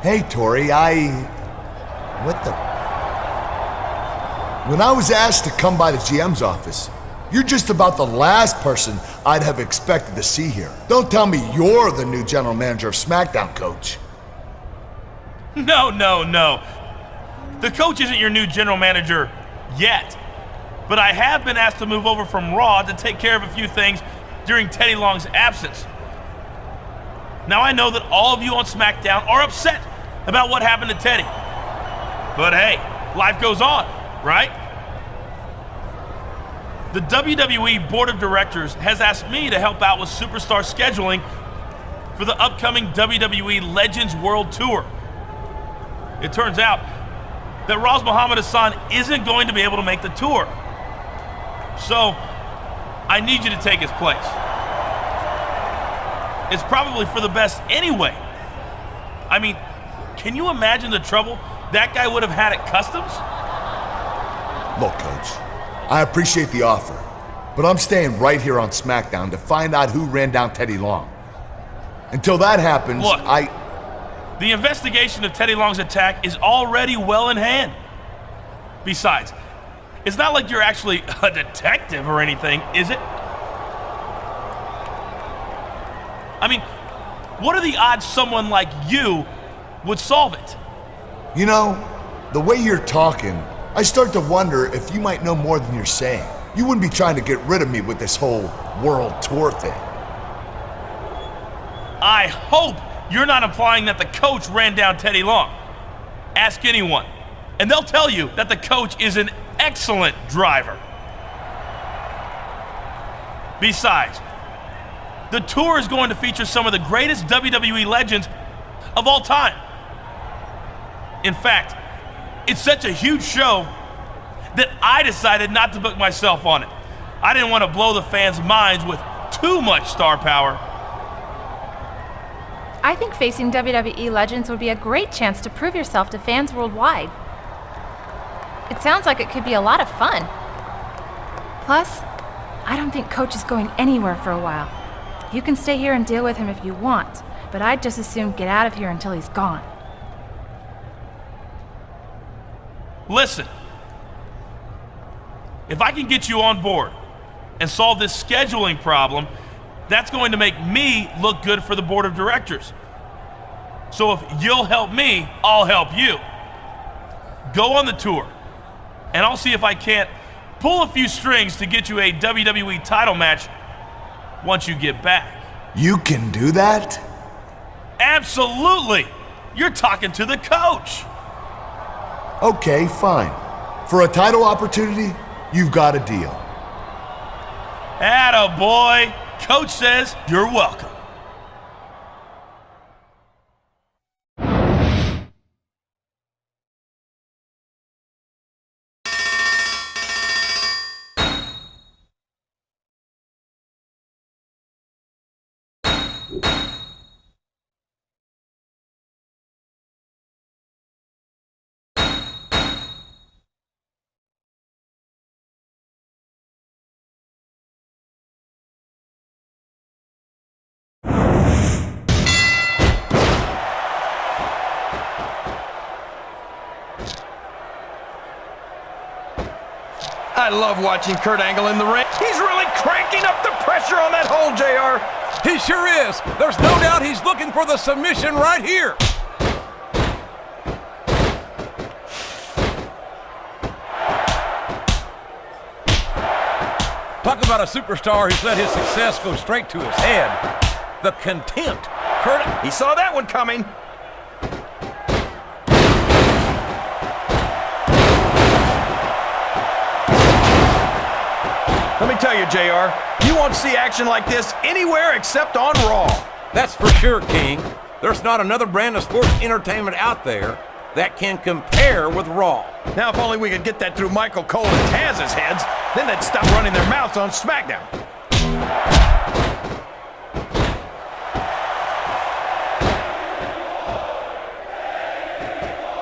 Hey, Tori, What the... When I was asked to come by the GM's office, you're just about the last person I'd have expected to see here. Don't tell me you're the new general manager of Smackdown, Coach. No. The coach isn't your new general manager yet. But I have been asked to move over from Raw to take care of a few things during Teddy Long's absence. Now I know that all of you on Smackdown are upset about what happened to Teddy. But hey, life goes on, right? The WWE Board of Directors has asked me to help out with superstar scheduling for the upcoming WWE Legends World Tour. It turns out that Raz Muhammad Hassan isn't going to be able to make the tour. So, I need you to take his place. It's probably for the best anyway. I mean, can you imagine the trouble that guy would have had at Customs? Look, Coach, I appreciate the offer, but I'm staying right here on SmackDown to find out who ran down Teddy Long. Until that happens, Look, the investigation of Teddy Long's attack is already well in hand. Besides, it's not like you're actually a detective or anything, is it? I mean, what are the odds someone like you would solve it? You know, the way you're talking, I start to wonder if you might know more than you're saying. You wouldn't be trying to get rid of me with this whole world tour thing. I hope you're not implying that the coach ran down Teddy Long. Ask anyone, and they'll tell you that the coach is an excellent driver. Besides, the tour is going to feature some of the greatest WWE legends of all time. In fact, it's such a huge show that I decided not to book myself on it. I didn't want to blow the fans' minds with too much star power. I think facing WWE legends would be a great chance to prove yourself to fans worldwide. It sounds like it could be a lot of fun. Plus, I don't think Coach is going anywhere for a while. You can stay here and deal with him if you want, but I'd just as soon get out of here until he's gone. Listen, if I can get you on board and solve this scheduling problem, that's going to make me look good for the board of directors. So if you'll help me, I'll help you. Go on the tour, and I'll see if I can't pull a few strings to get you a WWE title match once you get back. You can do that? Absolutely! You're talking to the coach! Okay, fine. For a title opportunity, you've got a deal. Atta boy! Coach says you're welcome. I love watching Kurt Angle in the ring. He's really cranking up the pressure on that hole, JR. He sure is. There's no doubt he's looking for the submission right here. Talk about a superstar who's let his success go straight to his head. The contempt. Kurt, he saw that one coming. Let me tell you, JR, you won't see action like this anywhere except on Raw. That's for sure, King. There's not another brand of sports entertainment out there that can compare with Raw. Now, if only we could get that through Michael Cole and Taz's heads, then they'd stop running their mouths on Smackdown.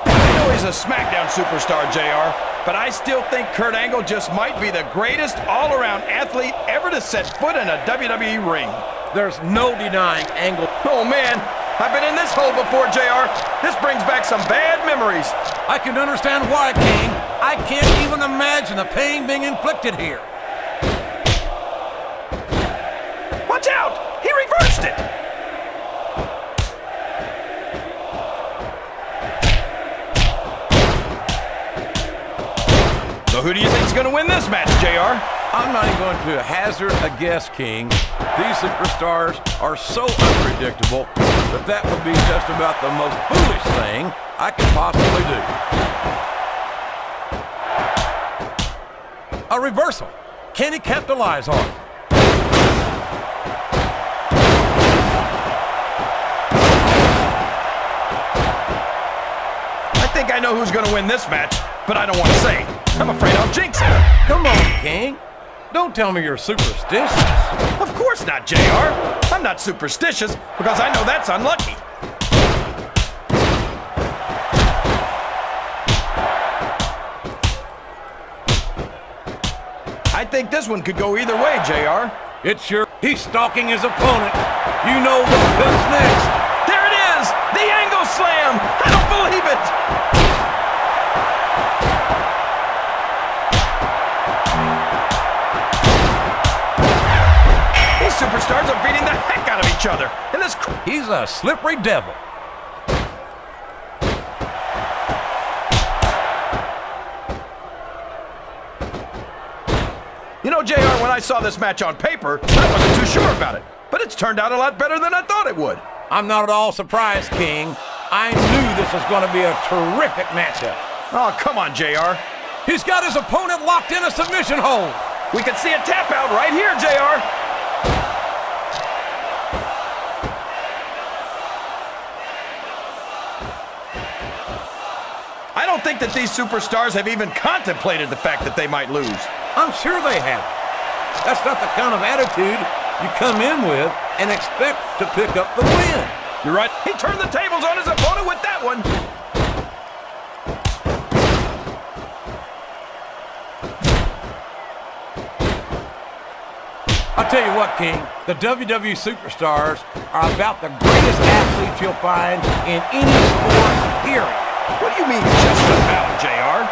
I know he's a Smackdown superstar, JR, but I still think Kurt Angle just might be the greatest all-around athlete ever to set foot in a WWE ring. There's no denying Angle. Oh, man, I've been in this hole before, JR. This brings back some bad memories. I can understand why, King. I can't even imagine the pain being inflicted here. Watch out! He reversed it! So who do you think's going to win this match, JR? I'm not even going to hazard a guess, King. These superstars are so unpredictable that that would be just about the most foolish thing I could possibly do. A reversal. Can he capitalize on it? I think I know who's going to win this match, but I don't want to say. I'm afraid I'll jinx it. Come on, King. Don't tell me you're superstitious. Of course not, JR. I'm not superstitious because I know that's unlucky. I think this one could go either way, JR. It's sure. He's stalking his opponent. You know what comes next. There it is! The angle slam! I don't believe it! These superstars are beating the heck out of each other. And this... He's a slippery devil. You know, JR, when I saw this match on paper, I wasn't too sure about it. But it's turned out a lot better than I thought it would. I'm not at all surprised, King. I knew this was going to be a terrific matchup. Oh, come on, JR. He's got his opponent locked in a submission hold. We can see a tap out right here, JR. I don't think that these superstars have even contemplated the fact that they might lose. I'm sure they have. That's not the kind of attitude you come in with and expect to pick up the win. You're right. He turned the tables on his opponent with that one. I'll tell you what, King, the WWE superstars are about the greatest athletes you'll find in any sport, period. What do you mean, just about, JR?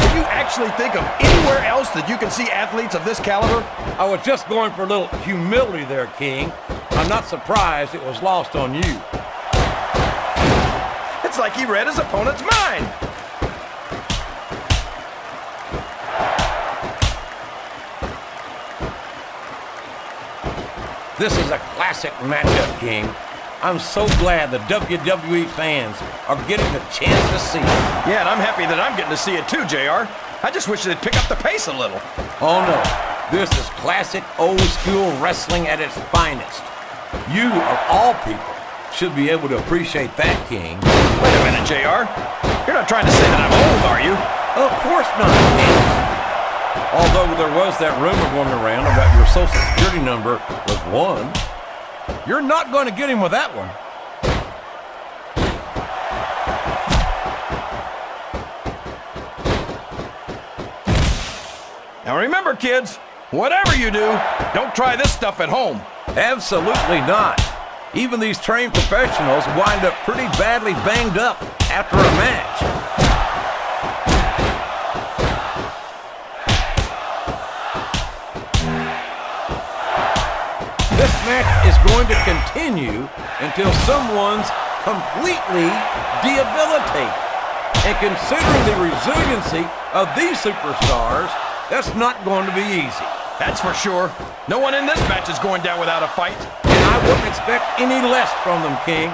Can you actually think of anywhere else that you can see athletes of this caliber? I was just going for a little humility there, King. I'm not surprised it was lost on you. It's like he read his opponent's mind. This is a classic matchup, King. I'm so glad the WWE fans are getting the chance to see it. Yeah, and I'm happy that I'm getting to see it too, JR. I just wish they'd pick up the pace a little. Oh no, this is classic old school wrestling at its finest. You, of all people, should be able to appreciate that, King. Wait a minute, JR. You're not trying to say that I'm old, are you? Of course not, King. Although there was that rumor going around about your social security number was 1. You're not going to get him with that one. Now remember, kids, whatever you do, don't try this stuff at home. Absolutely not. Even these trained professionals wind up pretty badly banged up after a match. This match is going to continue until someone's completely debilitated. And considering the resiliency of these superstars, that's not going to be easy. That's for sure. No one in this match is going down without a fight. And I wouldn't expect any less from them, King.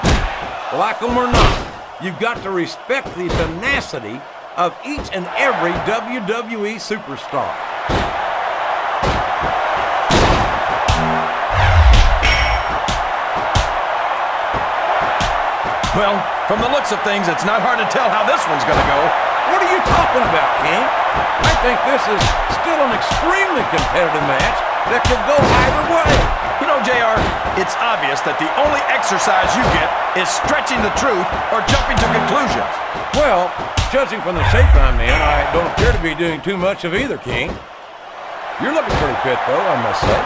Like them or not, you've got to respect the tenacity of each and every WWE superstar. Well, from the looks of things, it's not hard to tell how this one's going to go. What are you talking about, King? I think this is still an extremely competitive match that could go either way. You know, JR, it's obvious that the only exercise you get is stretching the truth or jumping to conclusions. Well, judging from the shape I'm in, I don't appear to be doing too much of either, King. You're looking pretty fit, though, I must say.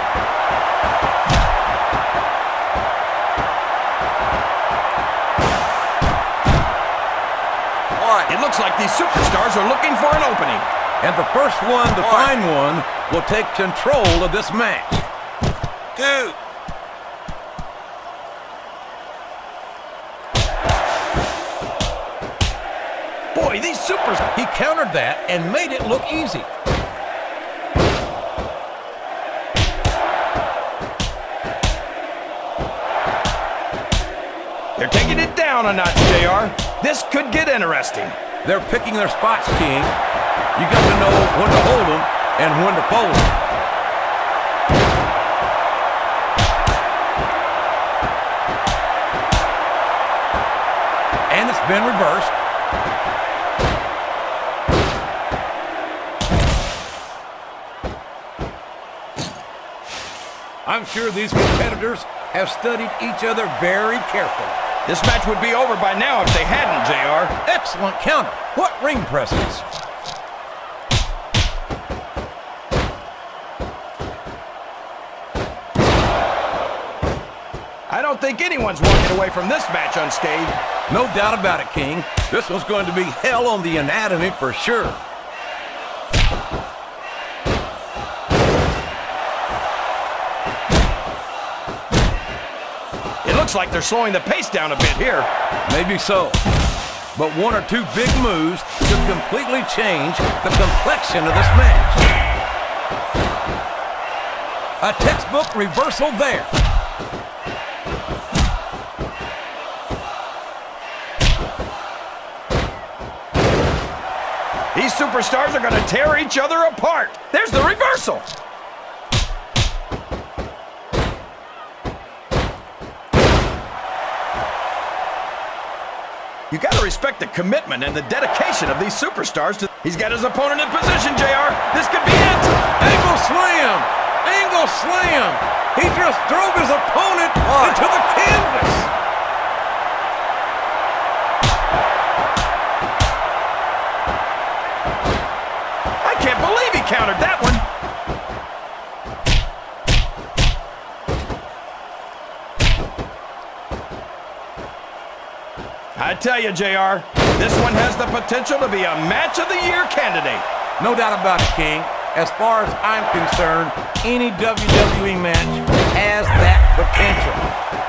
It looks like these superstars are looking for an opening. And the first one to find one will take control of this match. 2. Boy, these supers... He countered that and made it look easy. They're taking it down a notch, JR. This could get interesting. They're picking their spots, King. You got to know when to hold them and when to fold them. And it's been reversed. I'm sure these competitors have studied each other very carefully. This match would be over by now if they hadn't, JR. Excellent counter. What ring presence? I don't think anyone's walking away from this match unscathed. No doubt about it, King. This one's going to be hell on the anatomy for sure. It looks like they're slowing the pace down a bit here. Maybe so. But one or two big moves could completely change the complexion of this match. A textbook reversal there. These superstars are going to tear each other apart. There's the reversal. You got to respect the commitment and the dedication of these superstars. He's got his opponent in position, JR. This could be it. Angle slam! Angle slam! He just drove his opponent into the canvas. I can't believe he countered that one. I tell you, JR, this one has the potential to be a Match of the Year candidate. No doubt about it, King. As far as I'm concerned, any WWE match has that potential.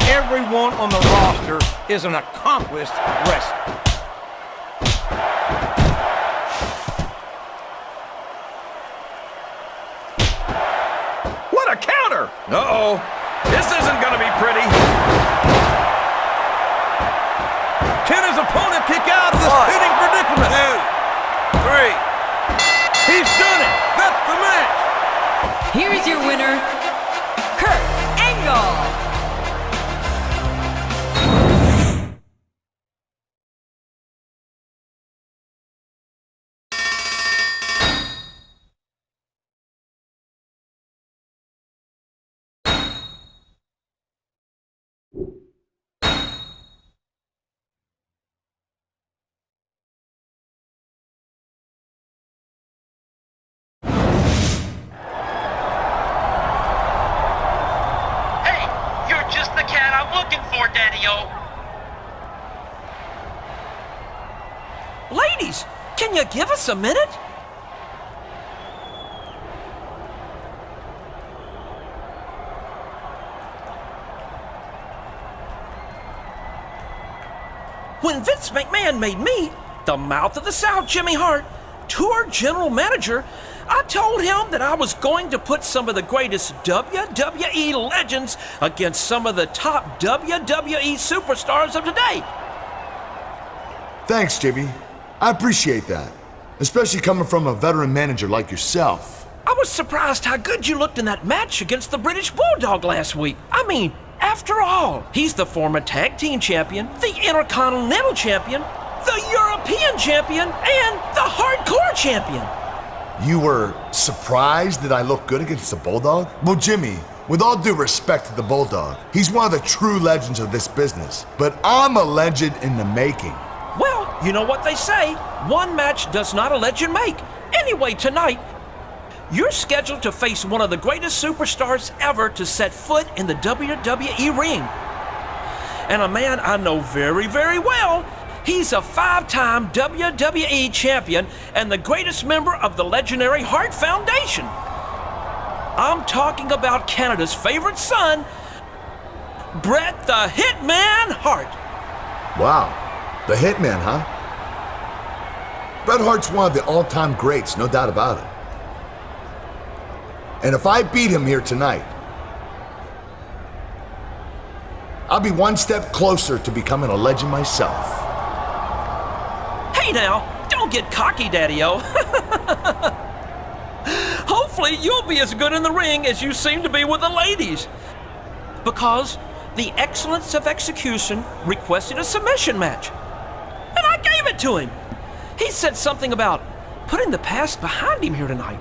Everyone on the roster is an accomplished wrestler. What a counter! Uh-oh. This isn't going to be pretty. Can his opponent kick out of this pitting predicament? 2, 3. He's done it! That's the match! Here is your winner, Kurt Angle. Ladies, can you give us a minute? When Vince McMahon made me the mouth of the South, Jimmy Hart, tour general manager, I told him that I was going to put some of the greatest WWE legends against some of the top WWE superstars of today. Thanks, Jimmy. I appreciate that, especially coming from a veteran manager like yourself. I was surprised how good you looked in that match against the British Bulldog last week. I mean, after all, he's the former tag team champion, the Intercontinental champion, the European champion, and the hardcore champion. You were surprised that I looked good against the Bulldog? Well, Jimmy, with all due respect to the Bulldog, he's one of the true legends of this business. But I'm a legend in the making. Well, you know what they say, one match does not a legend make. Anyway, tonight, you're scheduled to face one of the greatest superstars ever to set foot in the WWE ring. And a man I know very, very well. He's a 5-time WWE champion and the greatest member of the legendary Hart Foundation. I'm talking about Canada's favorite son, Bret the Hitman Hart. Wow, the Hitman, huh? Bret Hart's one of the all-time greats, no doubt about it. And if I beat him here tonight, I'll be one step closer to becoming a legend myself. Hey now, don't get cocky, Daddy-O. Hopefully you'll be as good in the ring as you seem to be with the ladies. Because the excellence of execution requested a submission match. And I gave it to him. He said something about putting the past behind him here tonight.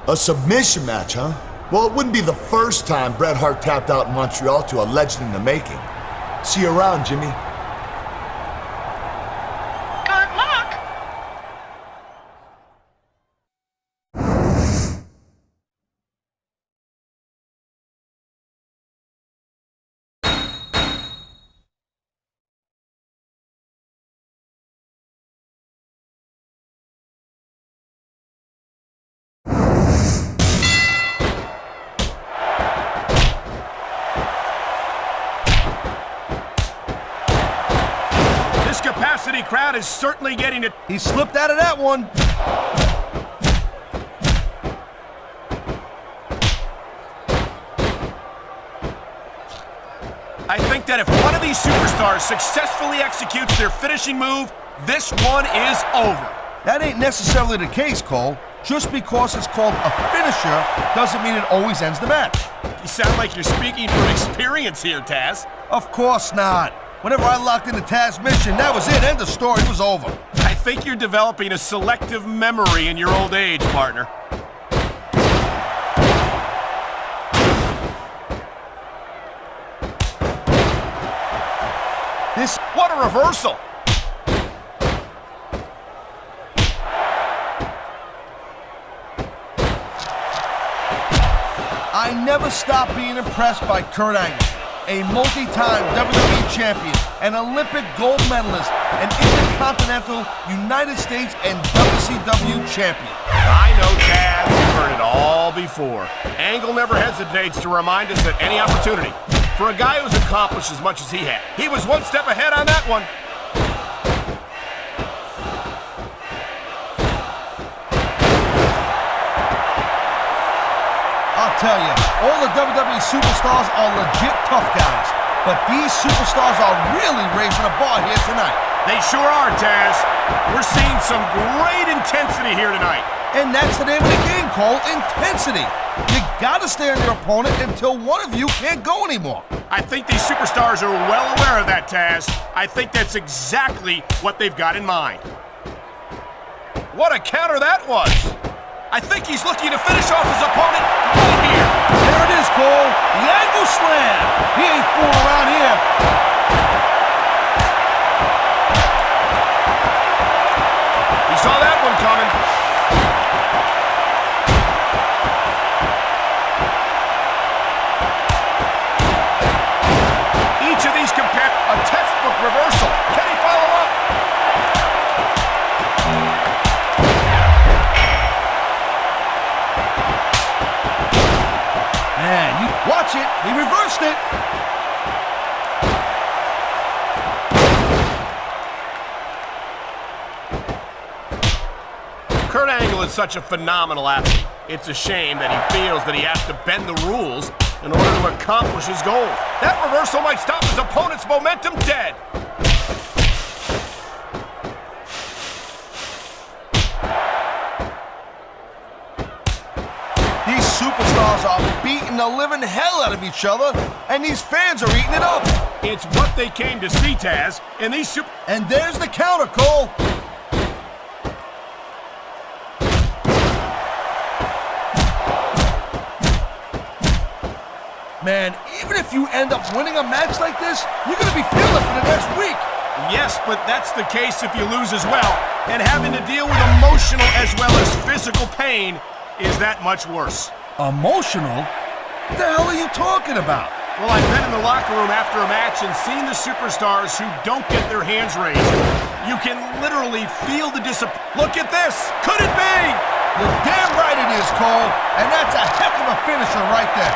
A submission match, huh? Well, it wouldn't be the first time Bret Hart tapped out in Montreal to a legend in the making. See you around, Jimmy. Good luck! Capacity crowd is certainly getting it. He slipped out of that one. I think that if one of these superstars successfully executes their finishing move, this one is over. That ain't necessarily the case, Cole. Just because it's called a finisher doesn't mean it always ends the match. You sound like you're speaking from experience here, Taz. Of course not. Whenever I locked into Taz's mission, that was it. End of story. It was over. I think you're developing a selective memory in your old age, partner. What a reversal! I never stopped being impressed by Kurt Angle. A multi-time WWE champion, an Olympic gold medalist, an Intercontinental, United States, and WCW champion. I know, Taz, we've heard it all before. Angle never hesitates to remind us at any opportunity. For a guy who's accomplished as much as he had, he was one step ahead on that one. I'll tell you, all the WWE superstars are legit tough guys, but these superstars are really raising the bar here tonight. They sure are, Taz. We're seeing some great intensity here tonight. And that's the name of the game, Cole, intensity. You gotta stay on your opponent until one of you can't go anymore. I think these superstars are well aware of that, Taz. I think that's exactly what they've got in mind. What a counter that was! I think he's looking to finish off his opponent right here. There it is, Cole. The angle slam. He ain't fooling around here. He saw that one coming. Each of these compare a textbook reversal. Can he follow up? Man, you watch it. He reversed it. Kurt Angle is such a phenomenal athlete. It's a shame that he feels that he has to bend the rules in order to accomplish his goal. That reversal might stop his opponent's momentum dead. These superstars are beating the living hell out of each other, and these fans are eating it up. It's what they came to see, Taz, and these And there's the counter, Cole. Man, even if you end up winning a match like this, you're going to be feeling it for the next week. Yes, but that's the case if you lose as well. And having to deal with emotional as well as physical pain is that much worse. Emotional? What the hell are you talking about? Well, I've been in the locker room after a match and seen the superstars who don't get their hands raised. You can literally feel the disappointment. Look at this! Could it be? You're damn right it is, Cole. And that's a heck of a finisher right there.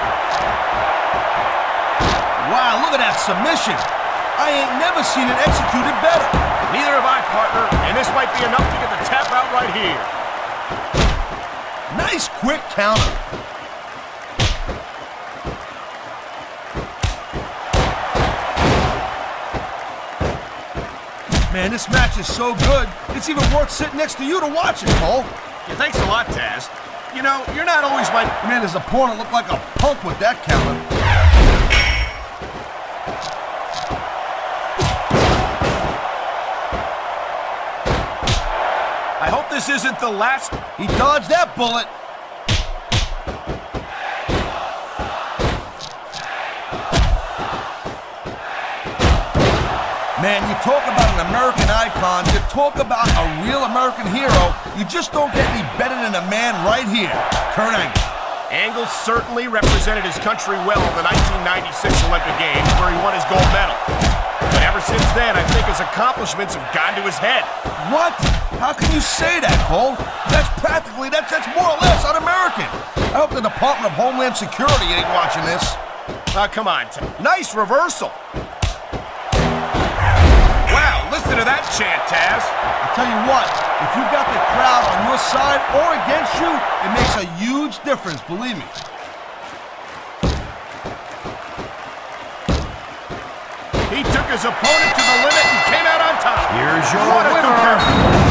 Wow, look at that submission. I ain't never seen it executed better. Neither have I, partner. And this might be enough to get the tap out right here. Nice quick counter. Man, this match is so good, it's even worth sitting next to you to watch it, Cole. Yeah, thanks a lot, Taz. You know, you're not always my... Man, his opponent looked like a punk with that counter. I hope this isn't the last... He dodged that bullet. Man, you talk about an American icon, you talk about a real American hero, you just don't get any better than a man right here, Kurt Angle. Angle certainly represented his country well in the 1996 Olympic Games, where he won his gold medal. But ever since then, I think his accomplishments have gone to his head. What? How can you say that, Cole? That's more or less un-American. I hope the Department of Homeland Security ain't watching this. Come on, nice reversal. Wow, listen to that chant, Taz. I tell you what, if you got the crowd on your side or against you, it makes a huge difference, believe me. He took his opponent to the limit and came out on top. Here's your What a winner. compare.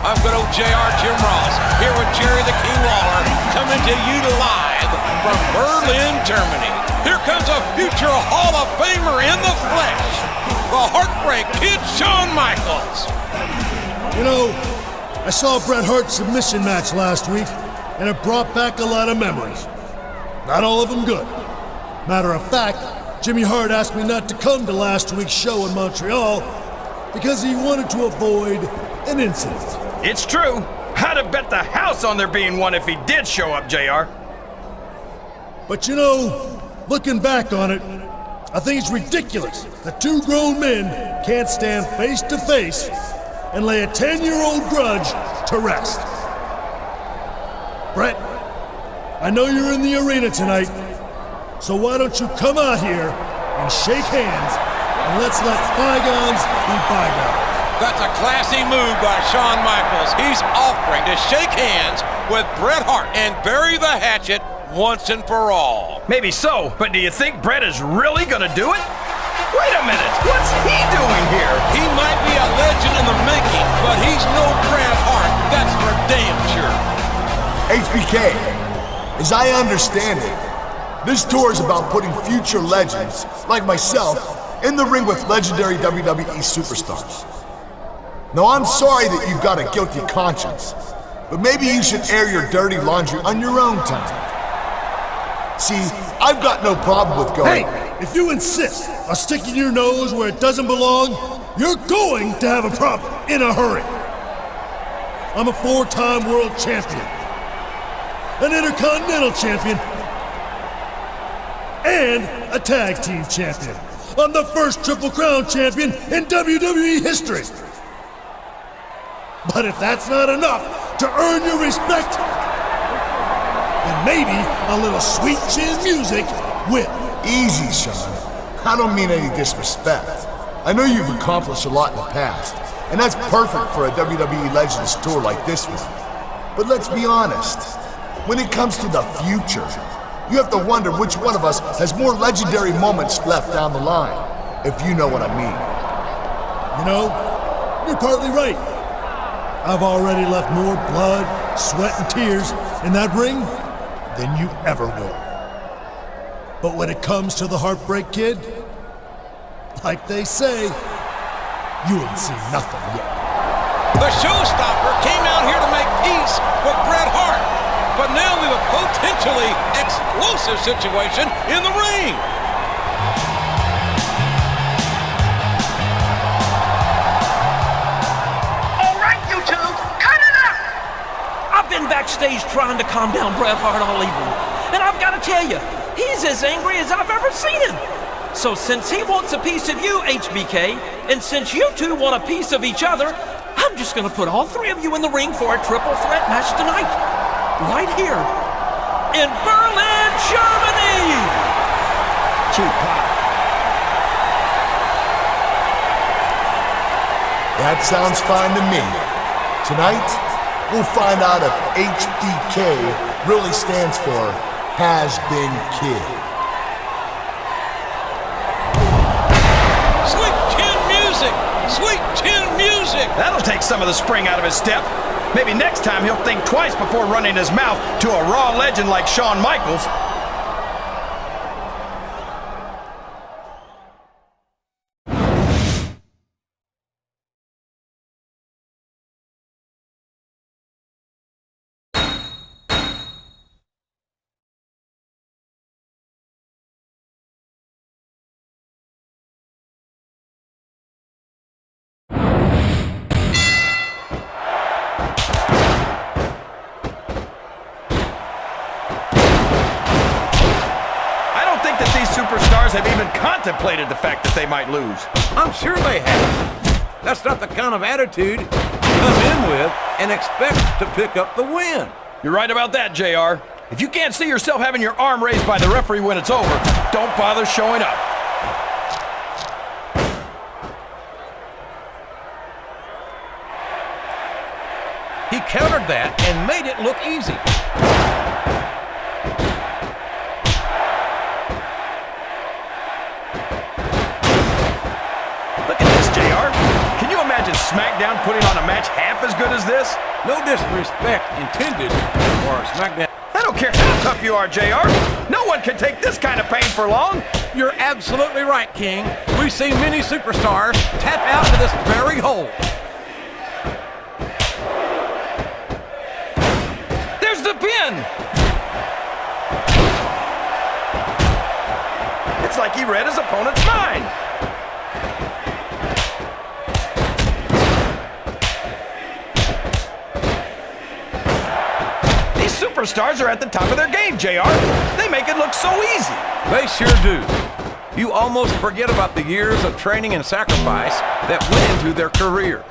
I'm good old JR Jim Ross, here with Jerry the King Lawler, coming to you live from Berlin, Germany. Here comes a future Hall of Famer in the flesh, the Heartbreak Kid, Shawn Michaels. You know, I saw Bret Hart's submission match last week, and it brought back a lot of memories. Not all of them good. Matter of fact, Jimmy Hart asked me not to come to last week's show in Montreal because he wanted to avoid an incident. It's true. I'd have bet the house on there being one if he did show up, JR. But you know, looking back on it, I think it's ridiculous that two grown men can't stand face to face and lay a 10-year-old grudge to rest. Bret, I know you're in the arena tonight, so why don't you come out here and shake hands and let's let bygones be bygones. That's a classy move by Shawn Michaels. He's offering to shake hands with Bret Hart and bury the hatchet once and for all. Maybe so, but do you think Bret is really gonna do it? Wait a minute, what's he doing here? He might be a legend in the making, but he's no Bret Hart, that's for damn sure. HBK, as I understand it, this tour is about putting future legends, like myself, in the ring with legendary WWE superstars. Now, I'm sorry that you've got a guilty conscience, but maybe you should air your dirty laundry on your own time. See, I've got no problem with going... Hey, if you insist on sticking your nose where it doesn't belong, you're going to have a problem in a hurry. I'm a 4-time world champion, an intercontinental champion, and a tag team champion. I'm the first Triple Crown champion in WWE history. But if that's not enough to earn your respect, then maybe a little sweet chin music will. Easy, Sean. I don't mean any disrespect. I know you've accomplished a lot in the past, and that's perfect for a WWE Legends tour like this one. But let's be honest, when it comes to the future, you have to wonder which one of us has more legendary moments left down the line, if you know what I mean. You know, you're partly right. I've already left more blood, sweat, and tears in that ring than you ever will. But when it comes to the Heartbreak Kid, like they say, you ain't seen nothing yet. The showstopper came out here to make peace with Bret Hart. But now we have a potentially explosive situation in the ring. All right, you two, cut it out! I've been backstage trying to calm down Bret Hart all evening. And I've got to tell you, he's as angry as I've ever seen him. So since he wants a piece of you, HBK, and since you two want a piece of each other, I'm just going to put all three of you in the ring for a triple threat match tonight. Right here in Berlin, Germany. Cheap pop. That sounds fine to me. Tonight, we'll find out if HBK really stands for Has Been Kid. Sweet chin music! Sweet chin music! That'll take some of the spring out of his step. Maybe next time he'll think twice before running his mouth to a Raw legend like Shawn Michaels. Superstars have even contemplated the fact that they might lose. I'm sure they have. That's not the kind of attitude you come in with and expect to pick up the win. You're right about that, JR. If you can't see yourself having your arm raised by the referee when it's over, don't bother showing up. He countered that and made it look easy. Imagine Smackdown putting on a match half as good as this? No disrespect intended for Smackdown. I don't care how tough you are, JR. No one can take this kind of pain for long. You're absolutely right, King. We've seen many superstars tap out to this very hole. There's the pin! It's like he read his opponent's mind. Superstars are at the top of their game, JR. They make it look so easy. They sure do. You almost forget about the years of training and sacrifice that went into their career.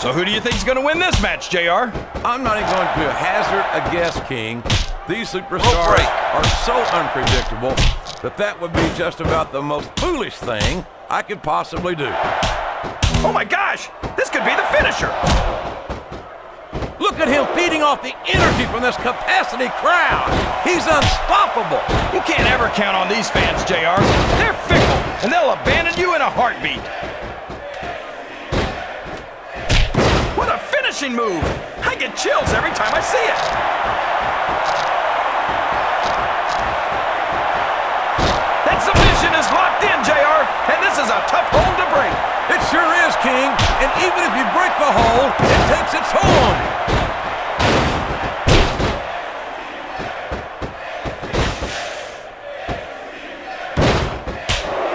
So who do you think is going to win this match, JR? I'm not even going to hazard a guess, King. These superstars are so unpredictable that would be just about the most foolish thing I could possibly do. Oh my gosh! This could be the finisher! Look at him feeding off the energy from this capacity crowd! He's unstoppable! You can't ever count on these fans, JR. They're fickle, and they'll abandon you in a heartbeat. What a finishing move! I get chills every time I see it! That submission is locked in, JR, and this is a tough hold to break. It sure is, King, and even if you break the hold, it takes its toll on you.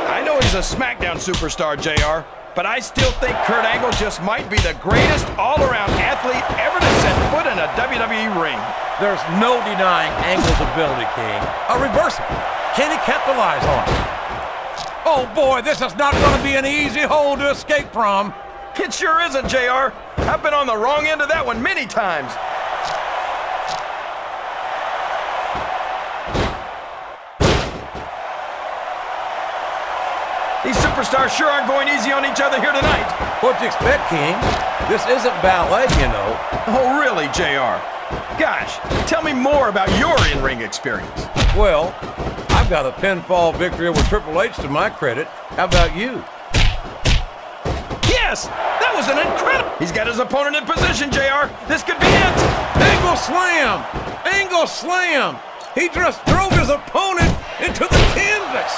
I know he's a Smackdown superstar, JR, but I still think Kurt Angle just might be the greatest all-around athlete ever to set foot in a WWE ring. There's no denying Angle's ability, King. A reversal. Can he capitalize on it? Oh boy, this is not going to be an easy hole to escape from. It sure isn't, JR. I've been on the wrong end of that one many times. These superstars sure aren't going easy on each other here tonight. What'd you expect, King? This isn't ballet, you know. Oh, really, JR? Gosh, tell me more about your in-ring experience. Well, I've got a pinfall victory over Triple H to my credit. How about you? Yes! That was an incredible... He's got his opponent in position, JR. This could be it! Angle slam! Angle slam! He just drove his opponent into the canvas.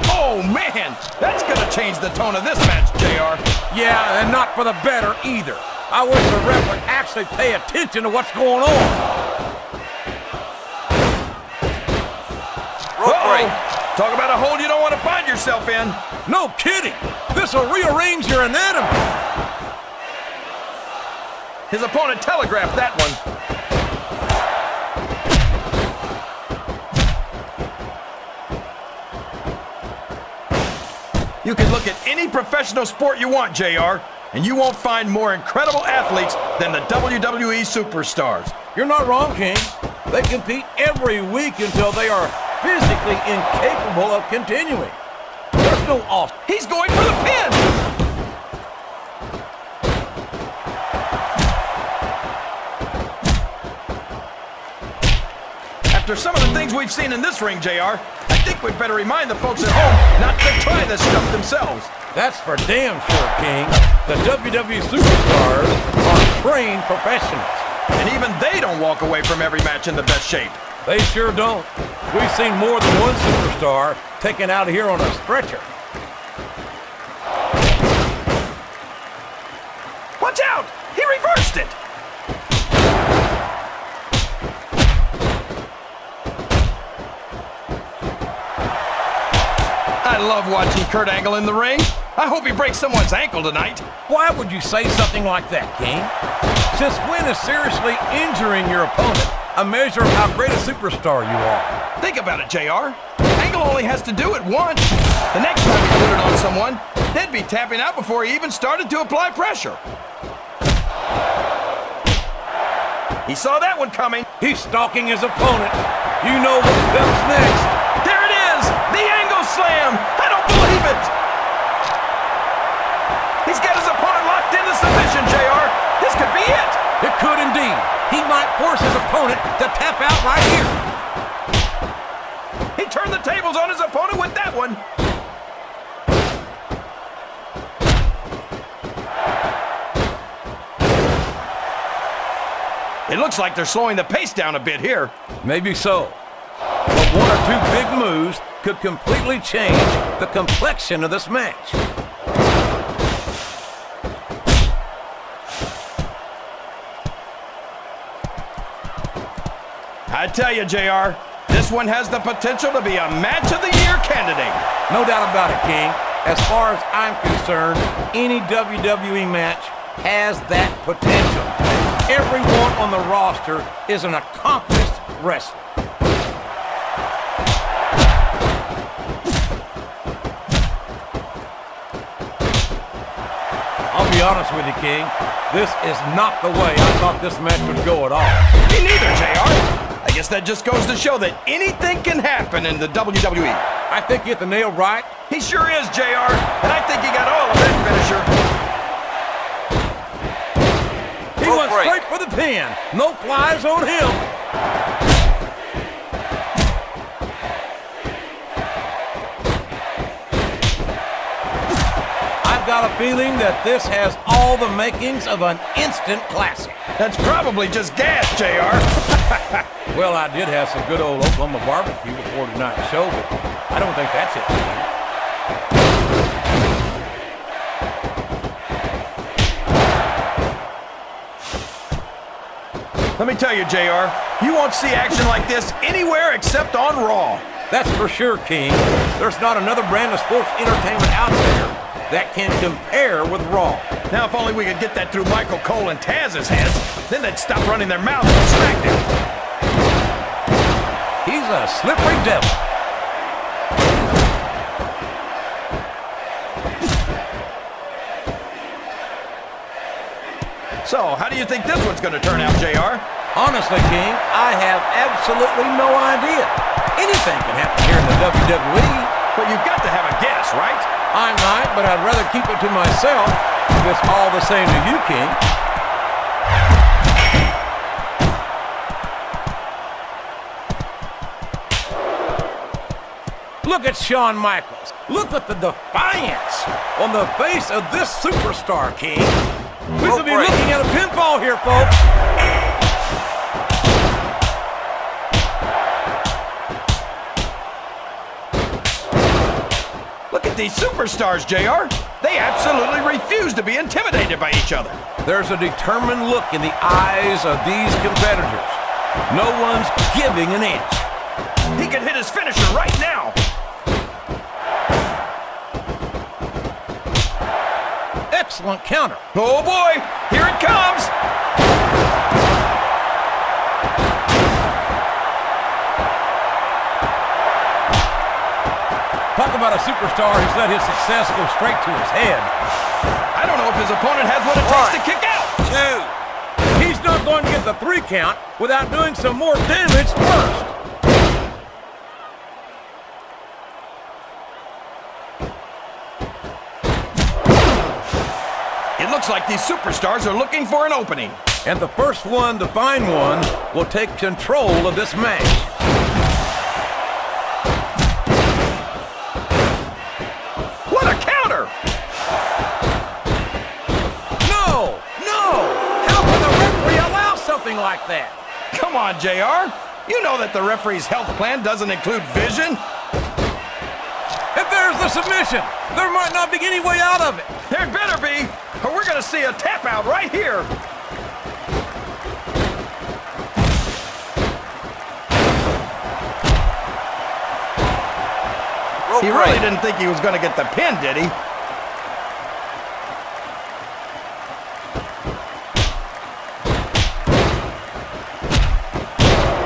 Oh, man! That's gonna change the tone of this match, JR. Yeah, and not for the better either. I wish the ref would actually pay attention to what's going on. Rope break. Talk about a hole you don't want to find yourself in. No kidding. This will rearrange your anatomy. His opponent telegraphed that one. You can look at any professional sport you want, JR, and you won't find more incredible athletes than the WWE superstars. You're not wrong, King. They compete every week until they are physically incapable of continuing. There's no off. He's going for the pin! After some of the things we've seen in this ring, JR, I think we'd better remind the folks at home not to try this stuff themselves. That's for damn sure, King. The WWE superstars are trained professionals. And even they don't walk away from every match in the best shape. They sure don't. We've seen more than one superstar taken out here on a stretcher. Watch out! He reversed it! I love watching Kurt Angle in the ring. I hope he breaks someone's ankle tonight. Why would you say something like that, King? Since when is seriously injuring your opponent a measure of how great a superstar you are? Think about it, JR. Angle only has to do it once. The next time he put it on someone, they'd be tapping out before he even started to apply pressure. He saw that one coming. He's stalking his opponent. You know what comes next. There it is! The Angle Slam! I don't believe it! He's got his opponent locked into submission, JR. This could be it! It could indeed. He might force his opponent to tap out right here. He turned the tables on his opponent with that one. It looks like they're slowing the pace down a bit here. Maybe so. But one or two big moves could completely change the complexion of this match. I tell you, JR, this one has the potential to be a Match of the Year candidate. No doubt about it, King. As far as I'm concerned, any WWE match has that potential. Everyone on the roster is an accomplished wrestler. I'll be honest with you, King. This is not the way I thought this match would go at all. Me neither, JR. I guess that just goes to show that anything can happen in the WWE. I think you hit the nail right. He sure is, JR. And I think he got all of that finisher. He went straight for the pin. No flies on him. I've got a feeling that this has all the makings of an instant classic. That's probably just gas, JR. Well, I did have some good old Oklahoma barbecue before tonight's show, but I don't think that's it. Let me tell you, JR, you won't see action like this anywhere except on Raw. That's for sure, King. There's not another brand of sports entertainment out there that can compare with Raw. Now, if only we could get that through Michael Cole and Taz's heads, then they'd stop running their mouths on Smackdown. He's a slippery devil. So, how do you think this one's going to turn out, JR? Honestly, King, I have absolutely no idea. Anything can happen here in the WWE. But you've got to have a guess, right? I might, but I'd rather keep it to myself if it's all the same to you, King. Look at Shawn Michaels. Look at the defiance on the face of this superstar, King. We could be looking at a pinfall here, folks. at these superstars, JR. They absolutely refuse to be intimidated by each other. There's a determined look in the eyes of these competitors. No one's giving an inch. He could hit his finisher right now. Excellent counter. Oh boy, here it comes. Talk about a superstar who's let his success go straight to his head. I don't know if his opponent has what it takes to kick out. 2. He's not going to get the 3 count without doing some more damage first. It looks like these superstars are looking for an opening. And the first one to find one will take control of this match. What a counter! No! No! How can the referee allow something like that? Come on, JR. You know that the referee's health plan doesn't include vision. If there's the submission, there might not be any way out of it. There better be, or we're gonna see a tap out right here. He really didn't think he was gonna get the pin, did he?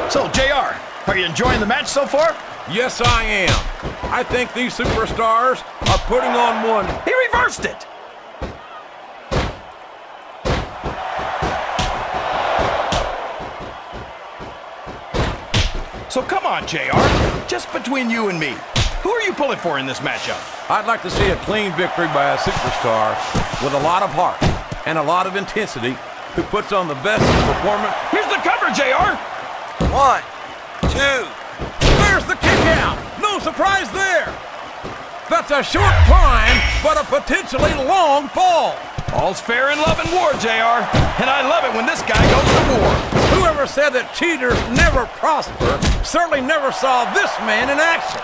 So, JR, are you enjoying the match so far? Yes, I am. I think these superstars are putting on one. He reversed it. So come on, JR. Just between you and me, who are you pulling for in this matchup? I'd like to see a clean victory by a superstar with a lot of heart and a lot of intensity who puts on the best performance. Here's the cover, JR. 1, 2. There's the kick out. No surprise there. That's a short climb, but a potentially long fall. All's fair in love and war, JR. And I love it when this guy goes to war. Whoever said that cheaters never prosper certainly never saw this man in action.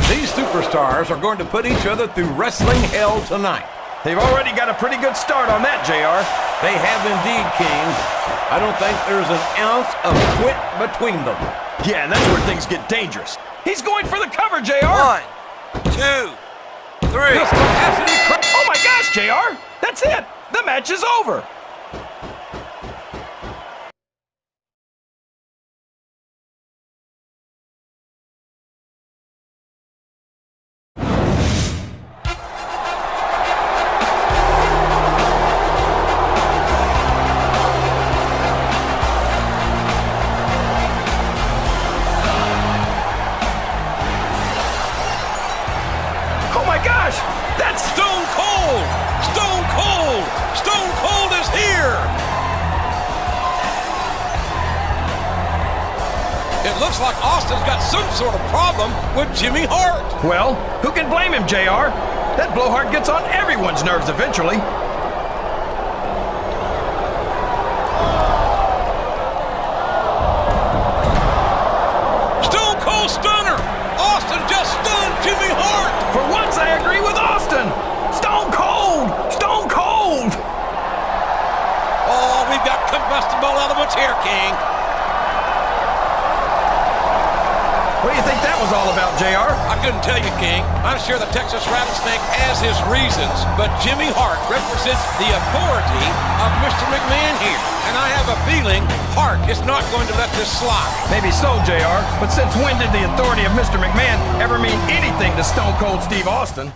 These superstars are going to put each other through wrestling hell tonight. They've already got a pretty good start on that, JR. They have indeed, King. I don't think there's an ounce of quit between them. Yeah, and that's where things get dangerous. He's going for the cover, JR. 1, 2, 3. Oh my gosh, JR! That's it! The match is over! Oh my gosh! That's Stone Cold! Stone Cold! Stone Cold is here! It looks like Austin's got some sort of problem with Jimmy Hart. Well, who can blame him, JR? That blowhard gets on everyone's nerves eventually. Stone Cold Stunner! Austin just stunned Jimmy Hart! For once, I agree with Austin! Stone Cold! Stone Cold! Oh, we've got combustible elements here, King. What do you think that was all about, JR? I couldn't tell you, King. I'm sure the Texas Rattlesnake has his reasons, but Jimmy Hart represents the authority of Mr. McMahon here. And I have a feeling Hart is not going to let this slide. Maybe so, JR, but since when did the authority of Mr. McMahon ever mean anything to Stone Cold Steve Austin?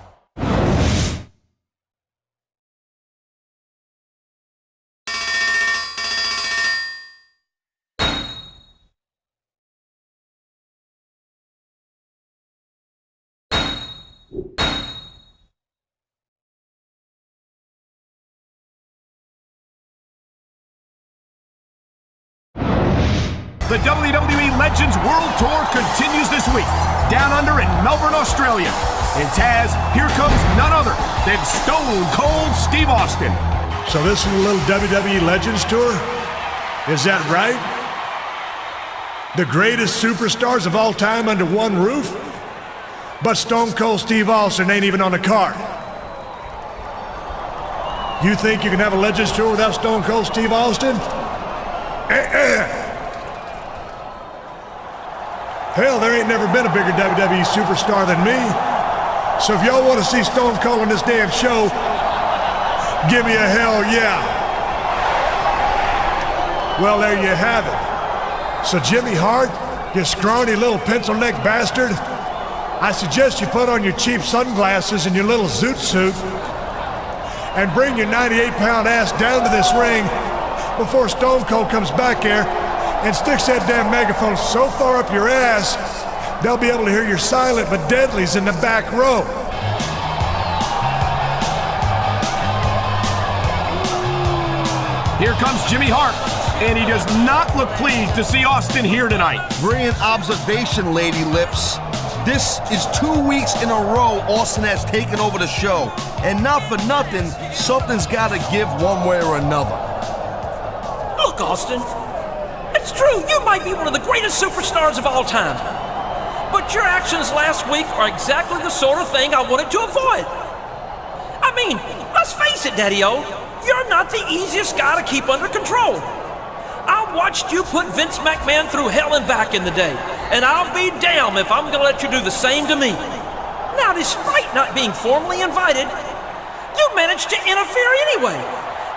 The WWE Legends World Tour continues this week, down under in Melbourne, Australia. And Taz, here comes none other than Stone Cold Steve Austin. So this is a little WWE Legends tour? Is that right? The greatest superstars of all time under one roof? But Stone Cold Steve Austin ain't even on the card. You think you can have a Legends tour without Stone Cold Steve Austin? Hell, there ain't never been a bigger WWE superstar than me. So if y'all want to see Stone Cold on this damn show, give me a hell yeah. Well, there you have it. So Jimmy Hart, you scrawny little pencil-neck bastard, I suggest you put on your cheap sunglasses and your little zoot suit and bring your 98-pound ass down to this ring before Stone Cold comes back here and sticks that damn megaphone so far up your ass, they'll be able to hear your silent but deadlies in the back row. Here comes Jimmy Hart, and he does not look pleased to see Austin here tonight. Brilliant observation, Lady Lips. This is 2 weeks in a row Austin has taken over the show. And not for nothing, something's got to give one way or another. Look, Austin, it's true, you might be one of the greatest superstars of all time. But your actions last week are exactly the sort of thing I wanted to avoid. I mean, let's face it, Daddy-O, you're not the easiest guy to keep under control. I watched you put Vince McMahon through hell and back in the day, and I'll be damned if I'm gonna let you do the same to me. Now, despite not being formally invited, you managed to interfere anyway.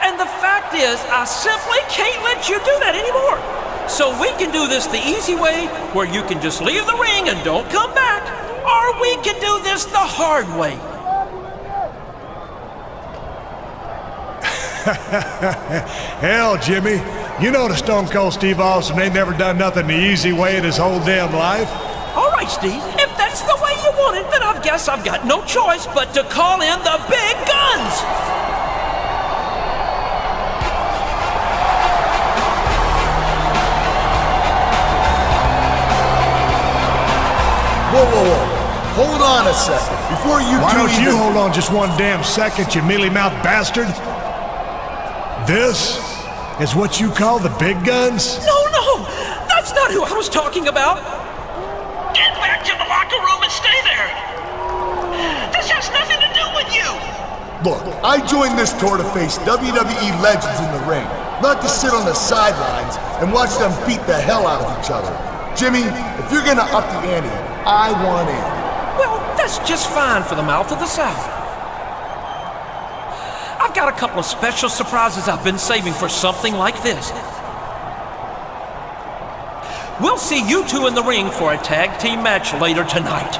And the fact is, I simply can't let you do that anymore. So we can do this the easy way, where you can just leave the ring and don't come back, or we can do this the hard way. Hell, Jimmy, you know the Stone Cold Steve Austin ain't never done nothing the easy way in his whole damn life. All right, Steve, if that's the way you want it, then I guess I've got no choice but to call in the big guns. Whoa, whoa, whoa. Hold on a second. Before you Why don't you even... hold on just one damn second, you mealy-mouthed bastard? This is what you call the big guns? No, that's not who I was talking about. Get back to the locker room and stay there. This has nothing to do with you. Look, I joined this tour to face WWE legends in the ring, not to sit on the sidelines and watch them beat the hell out of each other. Jimmy, if you're gonna up the ante, I want in. Well, that's just fine for the mouth of the South. I've got a couple of special surprises I've been saving for something like this. We'll see you two in the ring for a tag team match later tonight.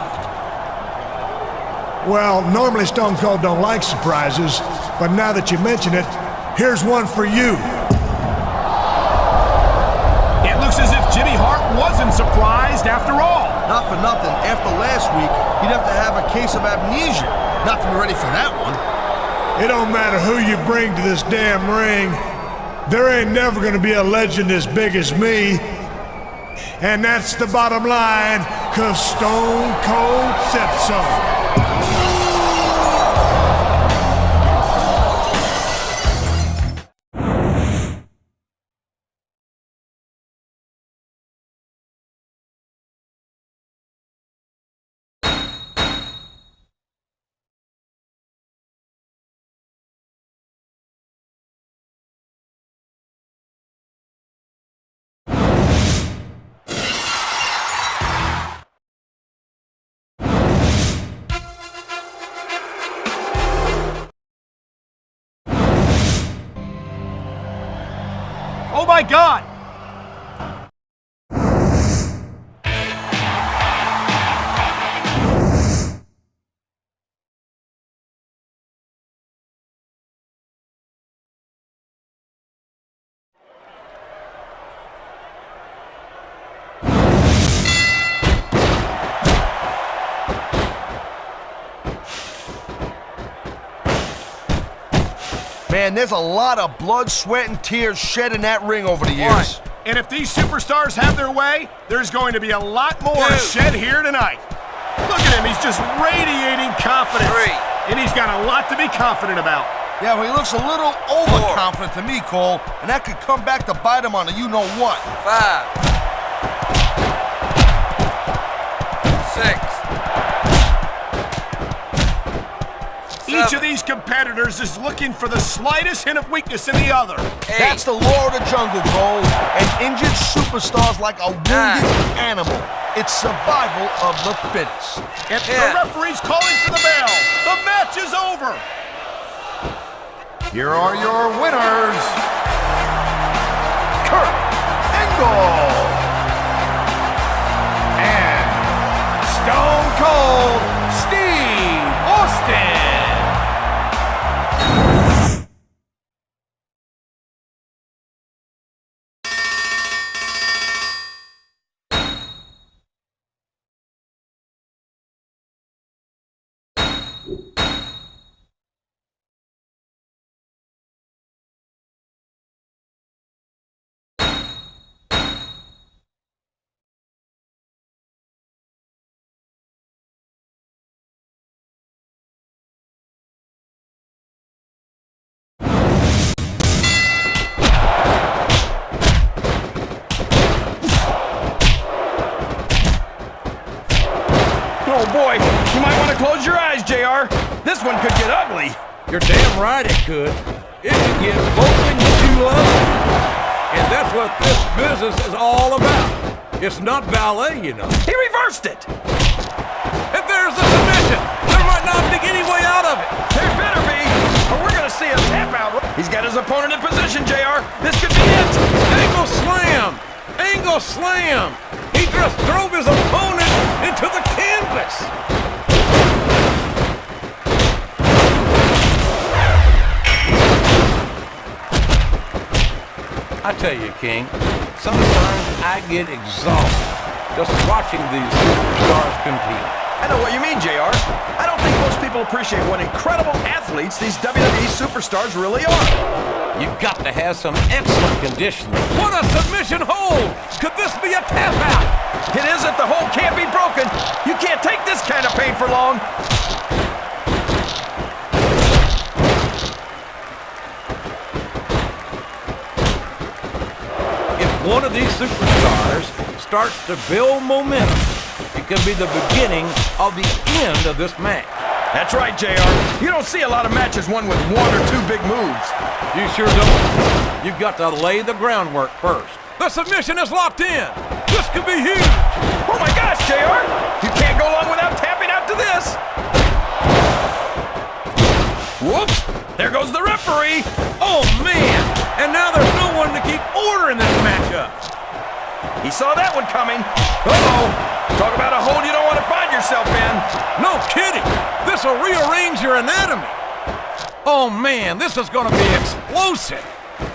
Well, normally Stone Cold don't like surprises, but now that you mention it, here's one for you. It looks as if Jimmy Hart wasn't surprised after all. Not for nothing, after last week, you'd have to have a case of amnesia not to be ready for that one. It don't matter who you bring to this damn ring, there ain't never gonna be a legend as big as me. And that's the bottom line, 'cause Stone Cold said so. Oh my God! Man, there's a lot of blood, sweat, and tears shed in that ring over the years. And if these superstars have their way, there's going to be a lot more shed here tonight. Look at him, he's just radiating confidence. And he's got a lot to be confident about. Yeah, well, he looks a little overconfident to me, Cole, and that could come back to bite him on a you-know-what. 5, 6. Each of these competitors is looking for the slightest hint of weakness in the other. That's the law of the jungle, Cole. An injured superstar's like a wounded animal. It's survival of the fittest. And the referee's calling for the bell. The match is over. Here are your winners, Kurt Angle and Stone Cold Steve Austin. Oh boy, you might want to close your eyes, JR. This one could get ugly. You're damn right it could. It could get open too ugly. And that's what this business is all about. It's not ballet, you know. He reversed it. If there's a submission, there might not be any way out of it. There better be, or we're going to see a tap out. He's got his opponent in position, JR. This could be it. Angle slam! Angle slam! He just drove his opponent into the canvas. I tell you, King, sometimes I get exhausted just watching these superstars compete. I know what you mean, JR. I don't think most people appreciate what incredible athletes these WWE superstars really are. You've got to have some excellent conditioning. What a submission hold! Could this be a tap out? It isn't. The hold can't be broken. You can't take this kind of pain for long. If one of these superstars starts to build momentum, it could be the beginning of the end of this match. That's right, JR. You don't see a lot of matches won with one or two big moves. You sure don't. You've got to lay the groundwork first. The submission is locked in. This could be huge. Oh my gosh, JR! You can't go long without tapping out to this. Whoops! There goes the referee. Oh man! And now there's no one to keep order in this matchup. He saw that one coming. Uh-oh. Talk about a hole you don't want to find yourself in. No kidding. This will rearrange your anatomy. Oh man, this is going to be explosive.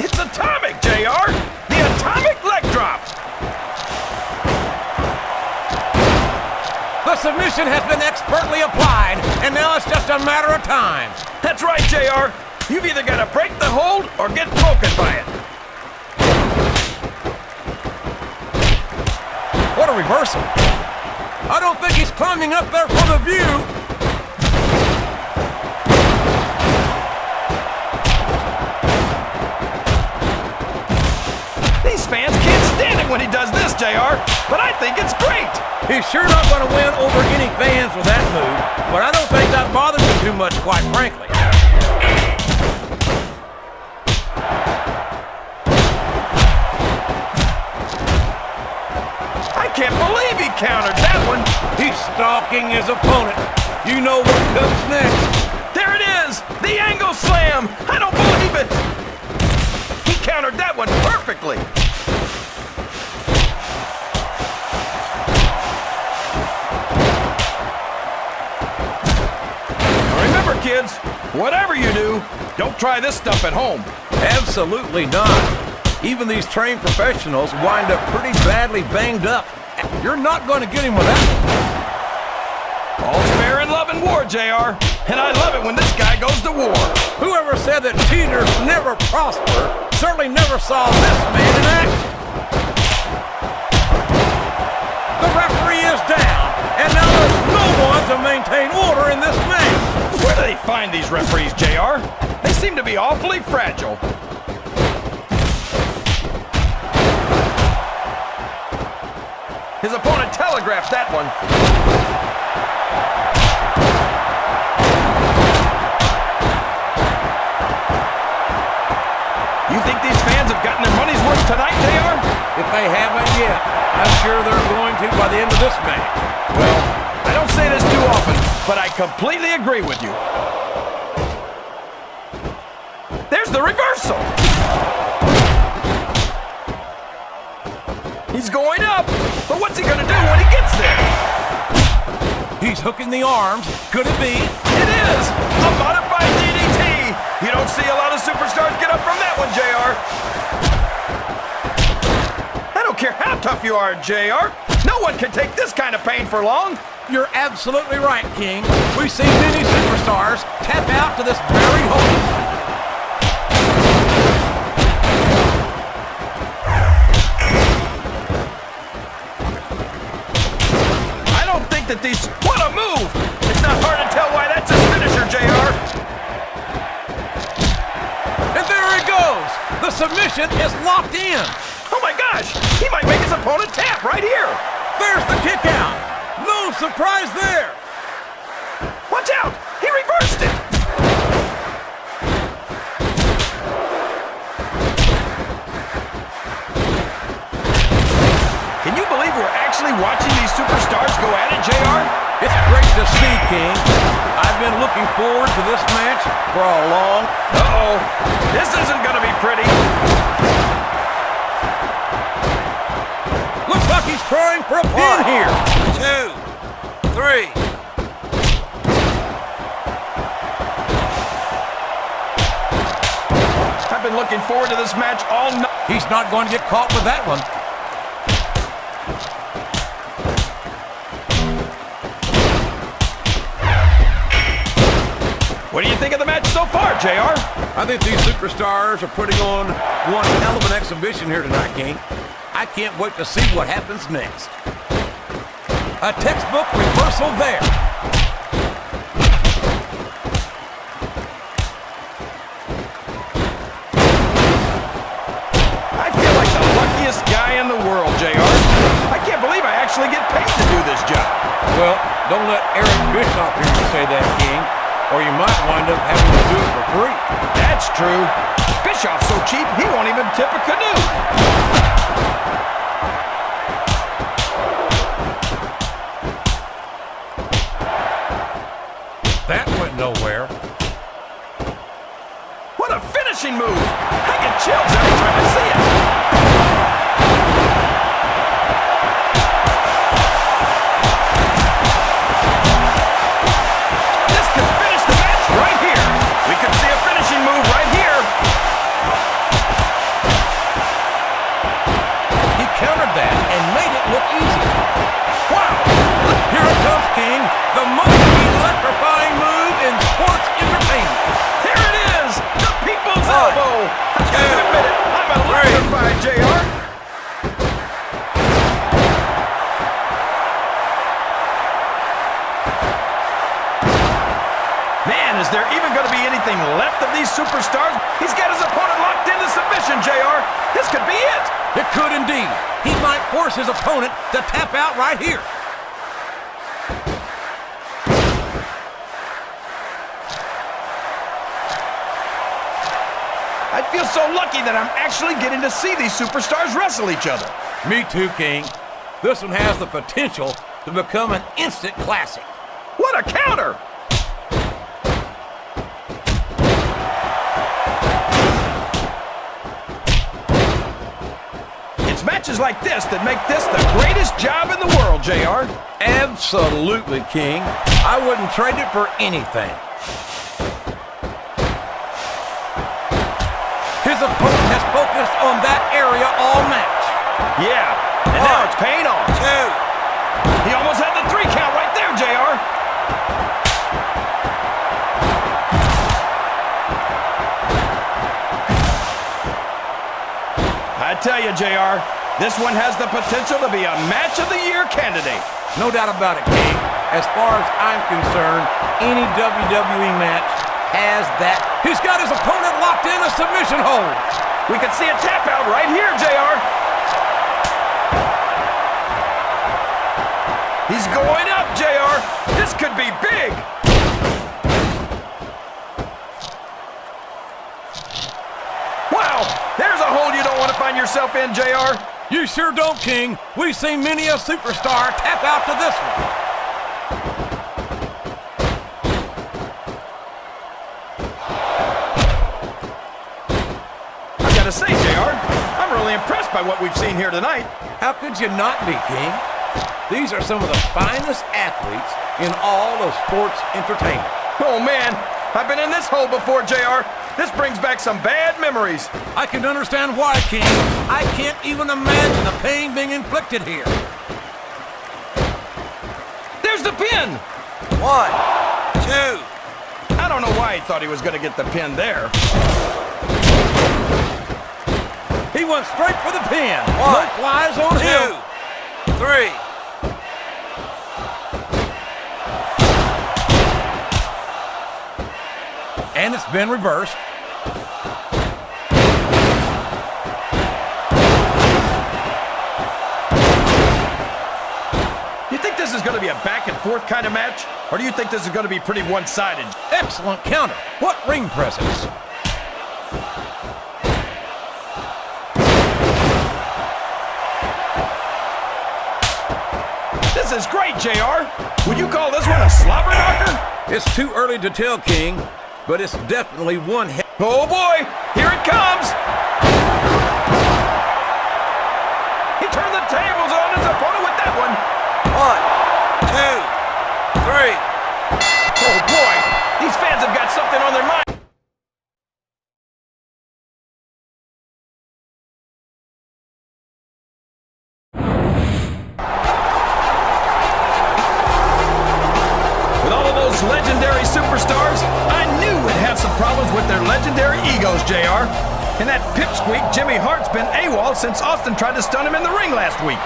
It's atomic, JR. The atomic leg drop. The submission has been expertly applied, and now it's just a matter of time. That's right, JR. You've either got to break the hold or get broken by it. What a reversal. I don't think he's climbing up there for the view. These fans can't stand it when he does this, JR, but I think it's great. He's sure not going to win over any fans with that move, but I don't think that bothers him too much, quite frankly. I can't believe he countered that one. He's stalking his opponent. You know what comes next. There it is, the angle slam. I don't believe it. He countered that one perfectly. Remember, kids, whatever you do, don't try this stuff at home. Absolutely not. Even these trained professionals wind up pretty badly banged up. You're not going to get him with that. All's fair in love and war, JR. And I love it when this guy goes to war. Whoever said that cheaters never prosper certainly never saw this man in action. The referee is down, and now there's no one to maintain order in this match. Where do they find these referees, JR. They seem to be awfully fragile. His opponent telegraphed that one. You think these fans have gotten their money's worth tonight, JR? If they haven't yet, I'm sure they're going to by the end of this match. Well, I don't say this too often, but I completely agree with you. There's the reversal. He's going up, but what's he going to do when he gets there? He's hooking the arms. Could it be? It is! A modified DDT! You don't see a lot of superstars get up from that one, JR. I don't care how tough you are, JR. No one can take this kind of pain for long. You're absolutely right, King. We've seen many superstars tap out to this very hold. That these... What a move! It's not hard to tell why that's his finisher, JR. And there he goes! The submission is locked in! Oh my gosh! He might make his opponent tap right here! There's the kick out! No surprise there! Watch out! He reversed it! Can you believe we're actually watching these superstars go at it, JR? It's great to see, King. I've been looking forward to this match for a long... Uh-oh. This isn't gonna be pretty. Looks like he's trying for a pin here. 2, 3. I've been looking forward to this match all night. He's not going to get caught with that one. What do you think of the match so far, JR? I think these superstars are putting on one hell of an exhibition here tonight, King. I can't wait to see what happens next. A textbook reversal there. I feel like the luckiest guy in the world, JR. I can't believe I actually get paid to do this job. Well, don't let Eric Bischoff hear you say that, King. Or you might wind up having to do it for free. That's true. Bischoff's so cheap, he won't even tip a canoe. That went nowhere. What a finishing move! I get chills every time I see it. JR. Man, is there even going to be anything left of these superstars? He's got his opponent locked into submission, JR. This could be it. It could indeed. He might force his opponent to tap out right here. I feel so lucky that I'm actually getting to see these superstars wrestle each other. Me too, King. This one has the potential to become an instant classic. What a counter! It's matches like this that make this the greatest job in the world, JR. Absolutely, King. I wouldn't trade it for anything. His opponent has focused on that area all match. Yeah, and now it's paying off. 2. He almost had the 3 count right there, JR. I tell you, JR, this one has the potential to be a Match of the Year candidate. No doubt about it, King. As far as I'm concerned, any WWE match has that. He's got his opponent locked in a submission hold. We could see a tap out right here, JR. He's going up, JR. This could be big. Wow, there's a hole you don't want to find yourself in, JR. You sure don't, King. We've seen many a superstar tap out to this one. I gotta say, JR, I'm really impressed by what we've seen here tonight. How could you not be, King? These are some of the finest athletes in all of sports entertainment. Oh, man, I've been in this hole before, JR. This brings back some bad memories. I can understand why, King. I can't even imagine the pain being inflicted here. There's the pin. 1, 2. I don't know why he thought he was going to get the pin there. He went straight for the pin. 1, No flies on 2, him. 3. And it's been reversed. You think this is going to be a back and forth kind of match? Or do you think this is going to be pretty one-sided? Excellent counter. What ring presence. This is great, JR. Would you call this one a slobber knocker? It's too early to tell, King, but it's definitely one heck. Oh boy, here it comes. He turned the tables on his opponent with that one. 1, 2, 3. Oh boy, these fans have got something on their mind. With all of those legendary superstars, I knew we'd have some problems with their legendary egos, JR. And that pipsqueak Jimmy Hart's been AWOL since Austin tried to stun him in the ring last week.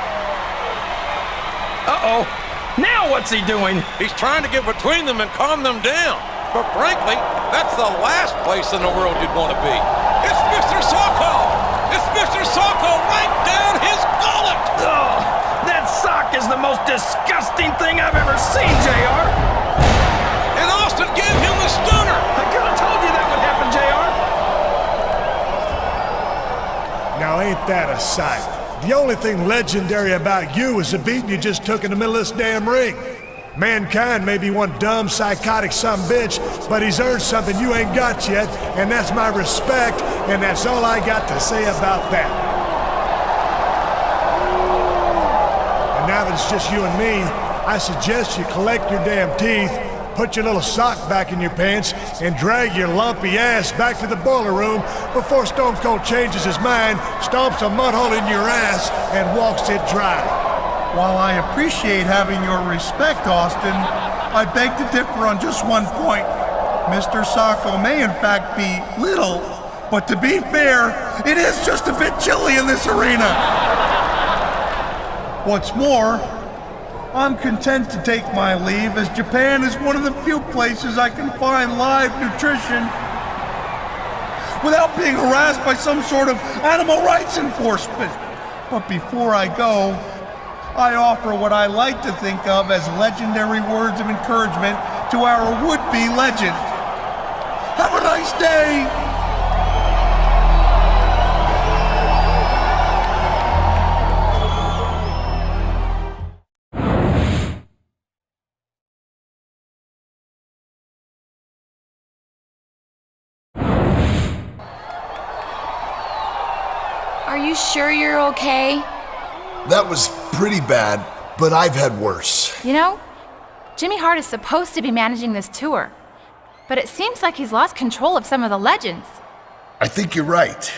Uh-oh. Now what's he doing? He's trying to get between them and calm them down. But frankly, that's the last place in the world you'd want to be. It's Mr. Socko! It's Mr. Socko right down his gullet! Oh, that sock is the most disgusting thing I've ever seen, JR. And Austin gave him the stunner! I could have told you that would happen, JR. Now ain't that a sight? The only thing legendary about you is the beating you just took in the middle of this damn ring. Mankind may be one dumb, psychotic sumbitch, but he's earned something you ain't got yet, and that's my respect, and that's all I got to say about that. And now that it's just you and me, I suggest you collect your damn teeth, put your little sock back in your pants, and drag your lumpy ass back to the boiler room before Stone Cold changes his mind, stomps a mud hole in your ass, and walks it dry. While I appreciate having your respect, Austin, I beg to differ on just one point. Mr. Socko may in fact be little, but to be fair, it is just a bit chilly in this arena. What's more, I'm content to take my leave, as Japan is one of the few places I can find live nutrition without being harassed by some sort of animal rights enforcement. But before I go, I offer what I like to think of as legendary words of encouragement to our would-be legend. Have a nice day! Are you sure you're okay? That was pretty bad, but I've had worse. You know, Jimmy Hart is supposed to be managing this tour, but it seems like he's lost control of some of the legends. I think you're right.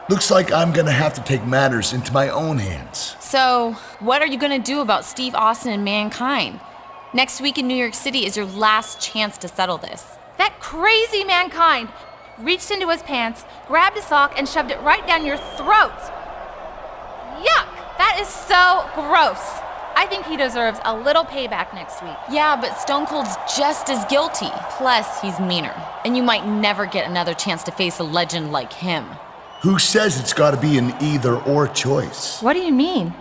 Looks like I'm gonna have to take matters into my own hands. So, what are you gonna do about Steve Austin and Mankind? Next week in New York City is your last chance to settle this. That crazy Mankind reached into his pants, grabbed a sock, and shoved it right down your throat. Yuck! That is so gross. I think he deserves a little payback next week. Yeah, but Stone Cold's just as guilty. Plus, he's meaner. And you might never get another chance to face a legend like him. Who says it's got to be an either-or choice? What do you mean?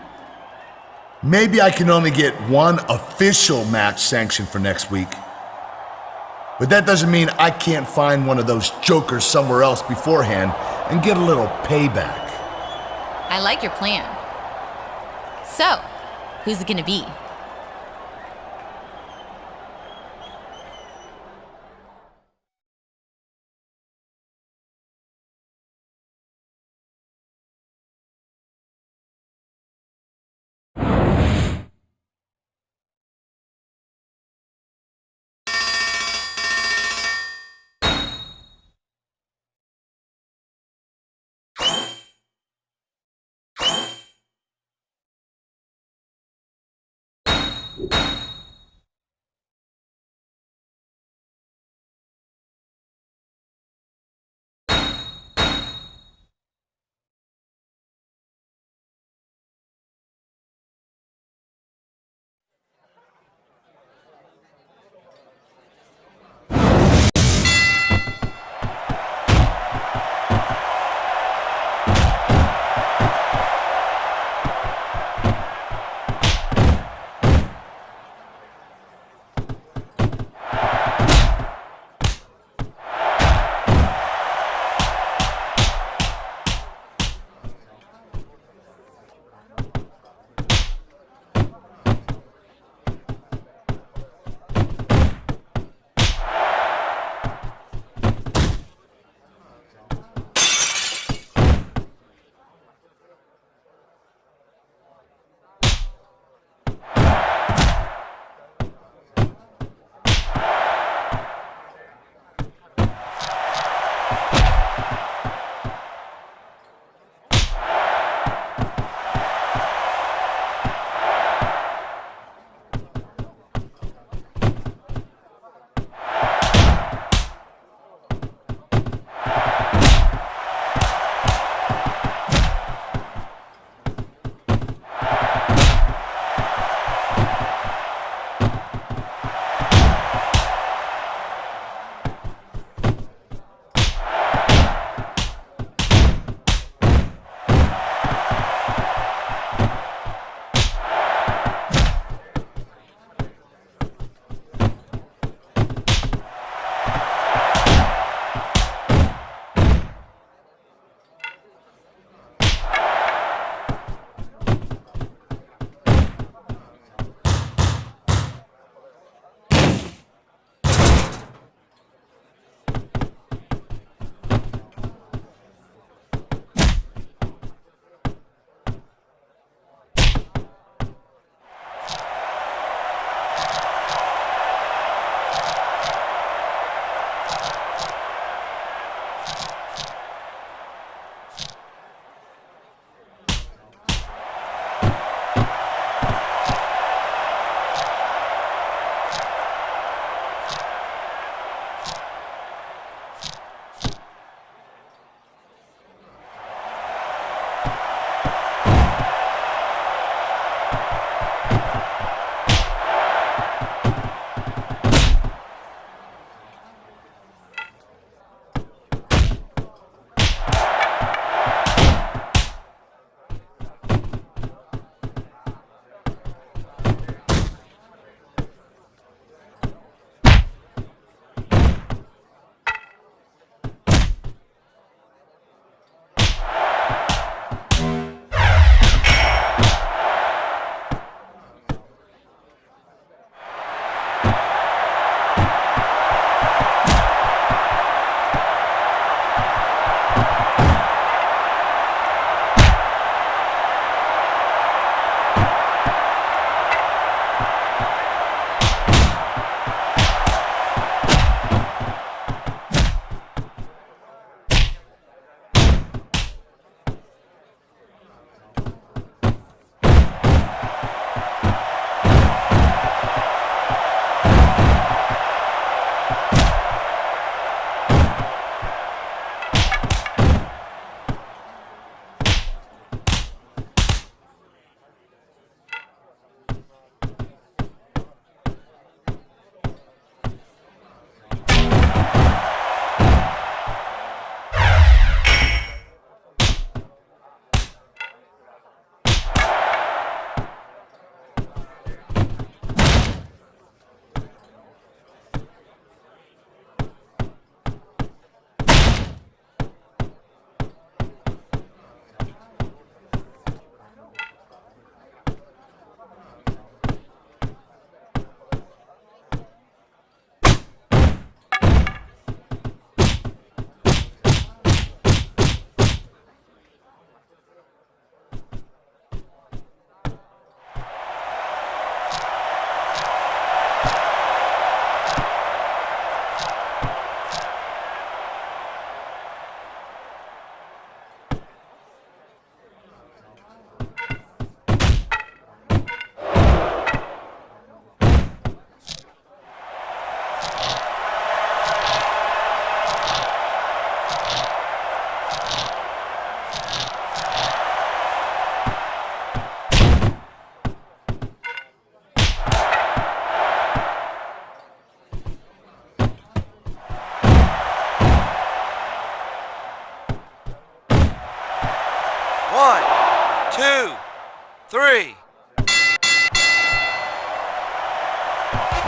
Maybe I can only get one official match sanctioned for next week. But that doesn't mean I can't find one of those jokers somewhere else beforehand and get a little payback. I like your plan. So, who's it gonna be?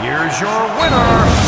here's your winner,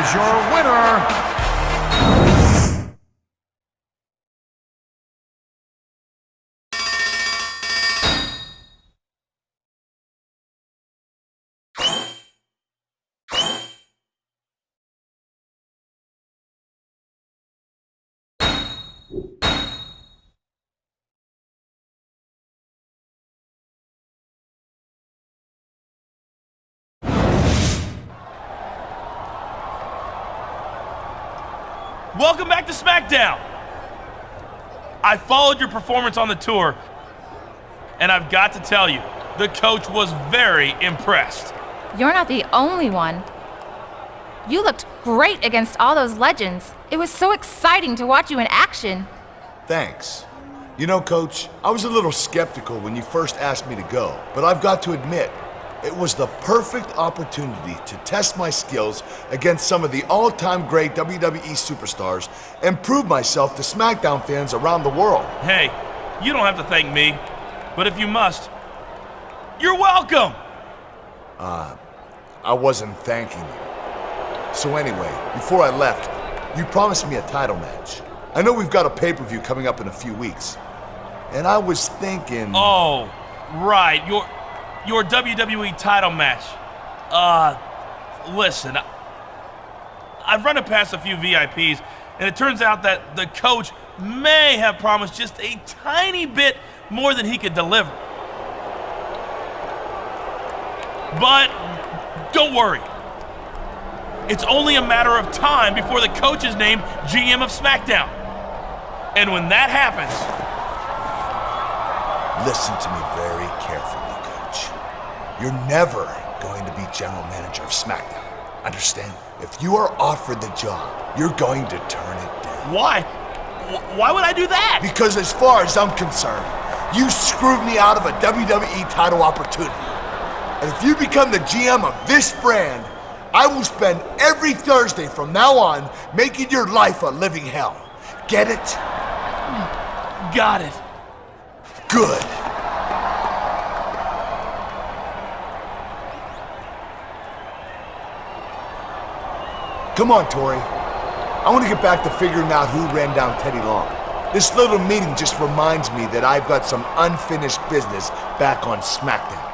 is your winner, Welcome back to Smackdown. I followed your performance on the tour, and I've got to tell you, the coach was very impressed. You're not the only one. You looked great against all those legends. It was so exciting to watch you in action. Thanks. You know, Coach, I was a little skeptical when you first asked me to go, but I've got to admit, it was the perfect opportunity to test my skills against some of the all-time great WWE superstars and prove myself to SmackDown fans around the world. Hey, you don't have to thank me, but if you must, you're welcome! I wasn't thanking you. So anyway, before I left, you promised me a title match. I know we've got a pay-per-view coming up in a few weeks, and I was thinking... Oh, right, your WWE title match. Listen, I've run it past a few VIPs, and it turns out that the coach may have promised just a tiny bit more than he could deliver. But don't worry. It's only a matter of time before the coach is named GM of SmackDown. And when that happens... Listen to me very carefully, Coach. You're never going to be general manager of SmackDown. Understand? If you are offered the job, you're going to turn it down. Why? Why would I do that? Because as far as I'm concerned, you screwed me out of a WWE title opportunity. And if you become the GM of this brand, I will spend every Thursday from now on making your life a living hell. Get it? Got it. Good. Come on, Tori. I want to get back to figuring out who ran down Teddy Long. This little meeting just reminds me that I've got some unfinished business back on SmackDown.